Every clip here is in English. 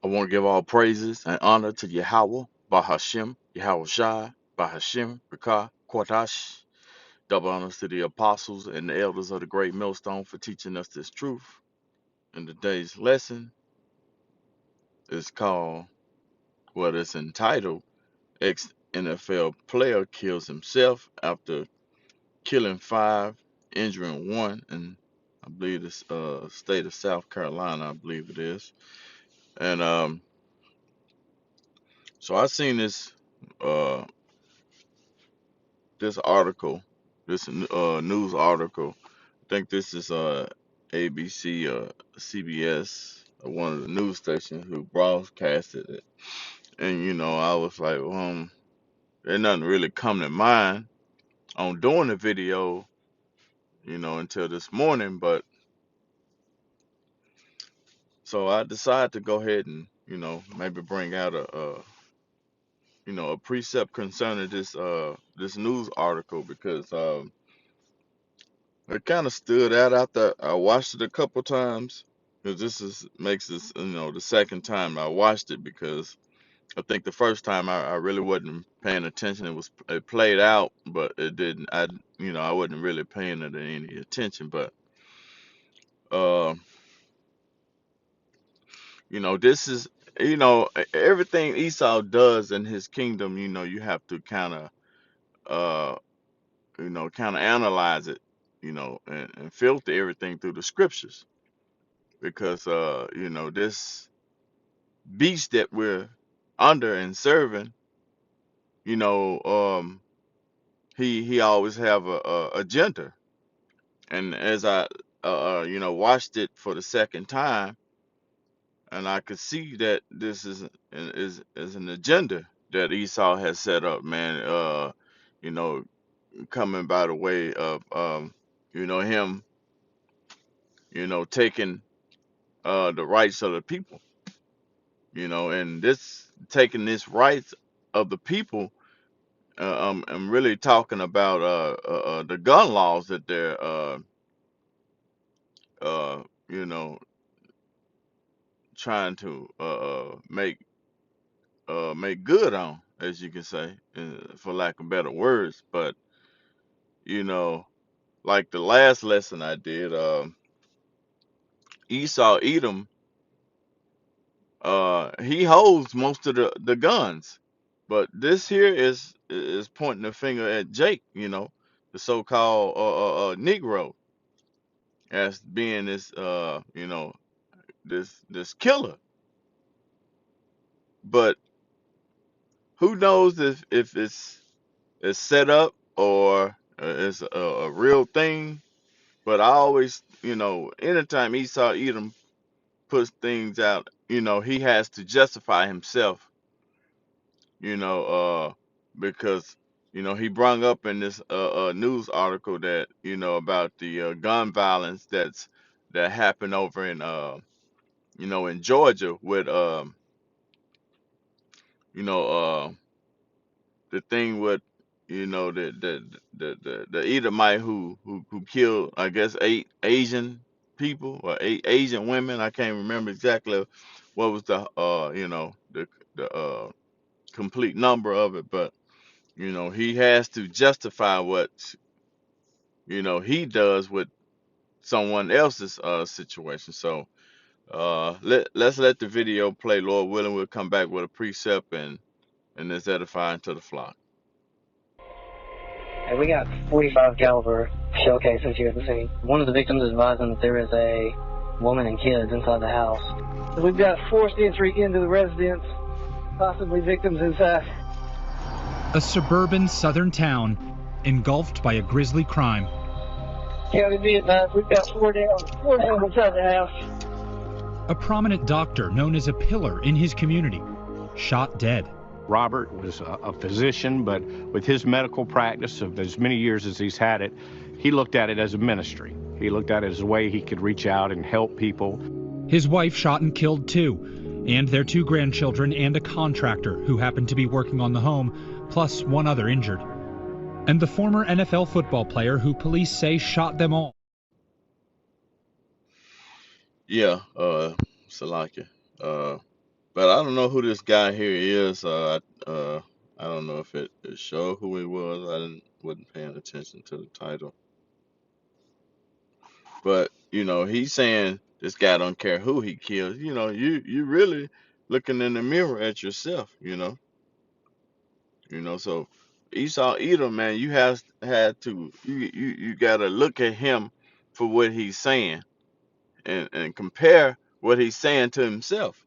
I want to give all praises and honor to Yahweh, Bahashem, Yahweh Shai, Bahashem, Rakah, Kwatash. Double honors to the apostles and the elders of the great millstone for teaching us this truth. And today's lesson is called, well, it's entitled, Ex-NFL player kills himself after killing 5, injuring 1, and I believe it's state of South Carolina, I believe it is. And so I seen uh, this article, this news article. I think this is ABC, CBS, one of the news stations who broadcasted it. And I was like, there's nothing really come to mind on doing the video, until this morning. But so I decided to go ahead and, maybe bring out a precept concerning this news article because it kind of stood out after I watched it a couple times. Because makes this the second time I watched it, because I think the first time I really wasn't paying attention. It played out, but it didn't. I wasn't really paying it any attention. But uh, this is everything Esau does in his kingdom. You have to kind of analyze it, and filter everything through the scriptures, because this beast that we're under and serving, you know, um, he always have a agenda. And as I watched it for the second time, and I could see that this is an agenda that Esau has set up, man. You know, coming by the way of him, taking the rights of the people, and this taking this rights of the people. I'm really talking about the gun laws that they're uh, you know trying to make good on, as you can say, for lack of better words. But you know, like the last lesson I did, Esau Edom, he holds most of the guns, but this here is pointing the finger at Jake, the so-called Negro, as being this this killer. But who knows if it's set up or it's a real thing. But I always, anytime Esau Edom puts things out, he has to justify himself, you know, because he brung up in this news article that about the gun violence that happened over in in Georgia with you know the thing with the Edomite who killed, I guess, 8 Asian people or 8 Asian women. I can't remember exactly what was the the complete number of it, but he has to justify what he does with someone else's situation. So let's let the video play. Lord willing, we'll come back with a precept and it's edifying to the flock. And we got 45 caliber shell casings here at the scene. One of the victims is advising that there is a woman and kids inside the house. So we've got forced entry into the residence, possibly victims inside. A suburban southern town engulfed by a grisly crime. County be advised, we've got four down inside the house. A prominent doctor known as a pillar in his community, shot dead. Robert was a physician, but with his medical practice of as many years as he's had it, he looked at it as a ministry. He looked at it as a way he could reach out and help people. His wife shot and killed too, and their 2 grandchildren and a contractor who happened to be working on the home, plus 1 other injured. And the former NFL football player who police say shot them all. Yeah, Salaka. But But I don't know who this guy here is. I don't know if it showed who he was. Wasn't paying attention to the title. But he's saying this guy don't care who he kills. You really looking in the mirror at yourself. So Esau Edom, man, you had to you gotta look at him for what he's saying and compare what he's saying to himself.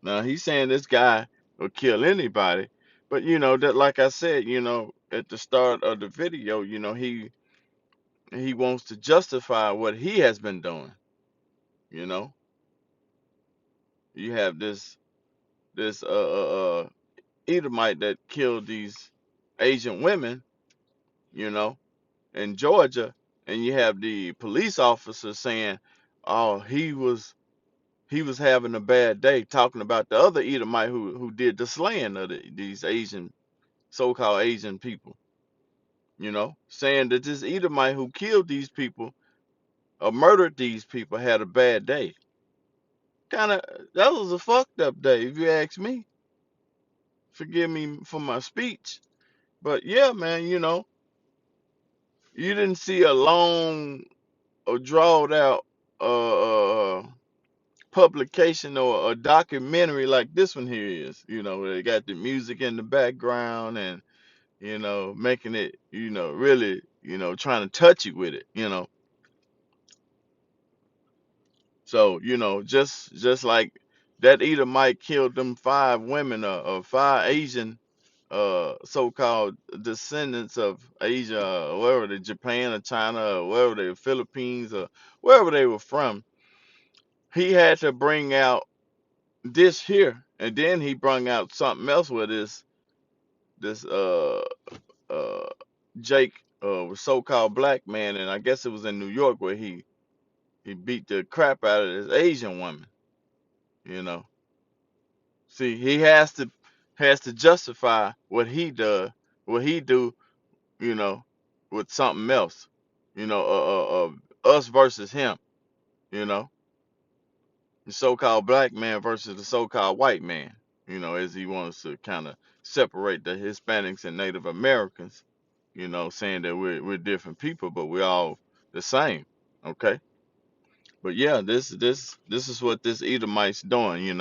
Now he's saying this guy will kill anybody, but that, like I said, at the start of the video, he wants to justify what he has been doing. You know, you have this Edomite that killed these Asian women, you know, in Georgia, and you have the police officer saying, "Oh, he was having a bad day," talking about the other Edomite who did the slaying of these Asian so-called Asian people. Saying that this Edomite who killed these people or murdered these people had a bad day. Kind of, that was a fucked up day, if you ask me. Forgive me for my speech, but yeah, man, you didn't see a long or drawed out publication or a documentary like this one here is. They got the music in the background and making it, really, trying to touch you with it. So, just like that Edomite killed them 5 women or 5 Asian so-called descendants of Asia, or wherever they Japan or China or wherever they Philippines or wherever they were from. He had to bring out this here, and then he brought out something else with this uh Jake so-called black man, and I guess it was in New York where he beat the crap out of this Asian woman. You know, see, he has to justify what he does, what he do, you know, with something else. Us versus him. You know, the so-called black man versus the so-called white man. As he wants to kind of separate the Hispanics and Native Americans. Saying that we're different people, but we're all the same. Okay. But yeah, this is what this Edomite's doing.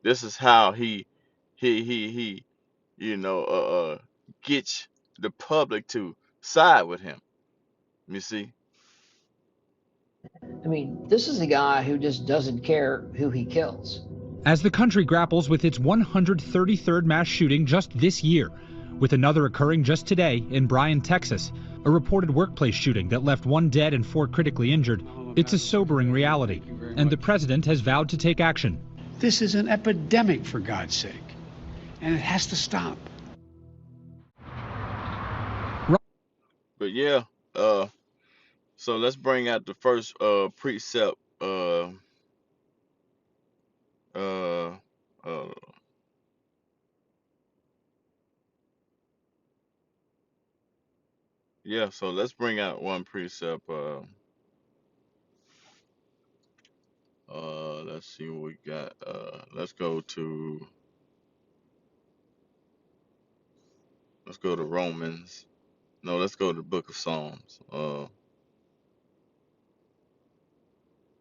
This is how he gets the public to side with him. You see? I mean, this is a guy who just doesn't care who he kills. As the country grapples with its 133rd mass shooting just this year, with another occurring just today in Bryan, Texas, a reported workplace shooting that left 1 dead and 4 critically injured, it's a sobering reality, and the president has vowed to take action. This is an epidemic, for God's sake, and it has to stop. But yeah, so let's bring out the first precept. Uh, uh, yeah, so let's bring out one precept. Let's see what we got. Let's go to Romans. No, let's go to the book of Psalms.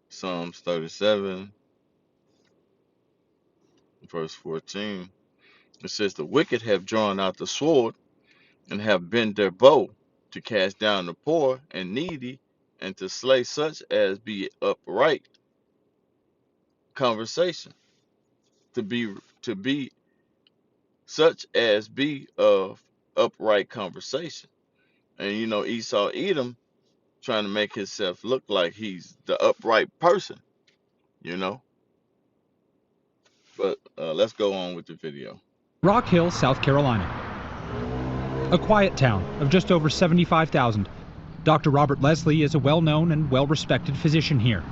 Psalms 37, verse 14. It says, "The wicked have drawn out the sword and have bent their bow to cast down the poor and needy and to slay such as be upright conversation, to be such as be of upright conversation." And Esau Edom trying to make himself look like he's the upright person, you know. But let's go on with the video. Rock Hill, South Carolina. A quiet town of just over 75,000. Dr. Robert Leslie is a well-known and well-respected physician here,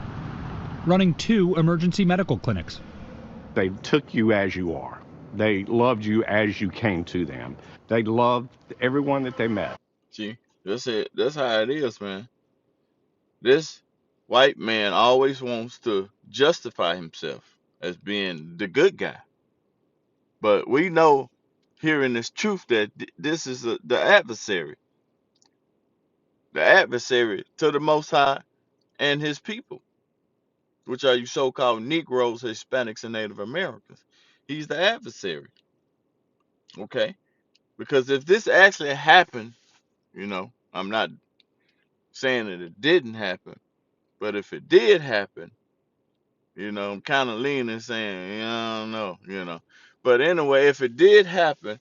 running 2 emergency medical clinics. They took you as you are. They loved you as you came to them. They loved everyone that they met. See, that's it. That's how it is, man. This white man always wants to justify himself as being the good guy. But we know here in this truth that this is the adversary to the Most High and his people, which are you so-called Negroes, Hispanics, and Native Americans. He's the adversary, okay? Because if this actually happened, I'm not saying that it didn't happen, but if it did happen, I'm kind of leaning saying, yeah, I don't know. But anyway, if it did happen,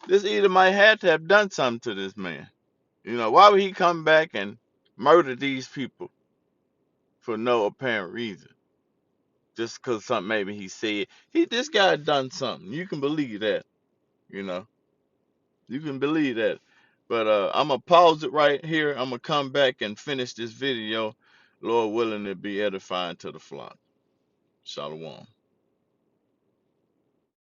this Edomite had to have done something to this man. Why would he come back and murder these people for no apparent reason? Just because something maybe he said. This guy done something. You can believe that. You know, you can believe that. But I'm gonna pause it right here. I'm gonna come back and finish this video. Lord willing, to be edifying to the flock. Shalom.